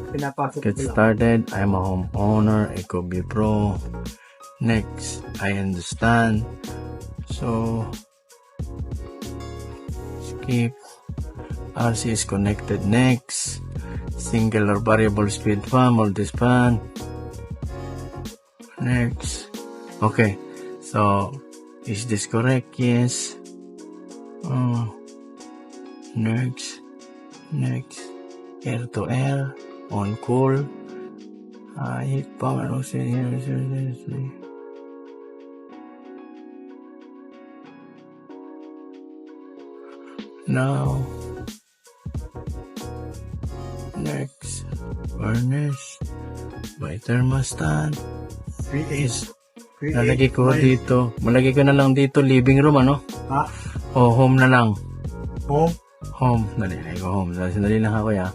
Pinapasok Get ko lang. started. I'm a homeowner. Ecobee Pro. Next. I understand. So, skip. RC is connected. Next. Single or variable speed fan, multi-span. Next. Okay. So, is this correct? Yes. Next. Next. Air to air. On cool. Heat pump. Now. Next. Furnace. By thermostat. Is lalagay ko dito. Malagay ko na lang dito living room, ano? Ha? O home na lang. Home? Home. Dali ko home. Sandali lang ako ya.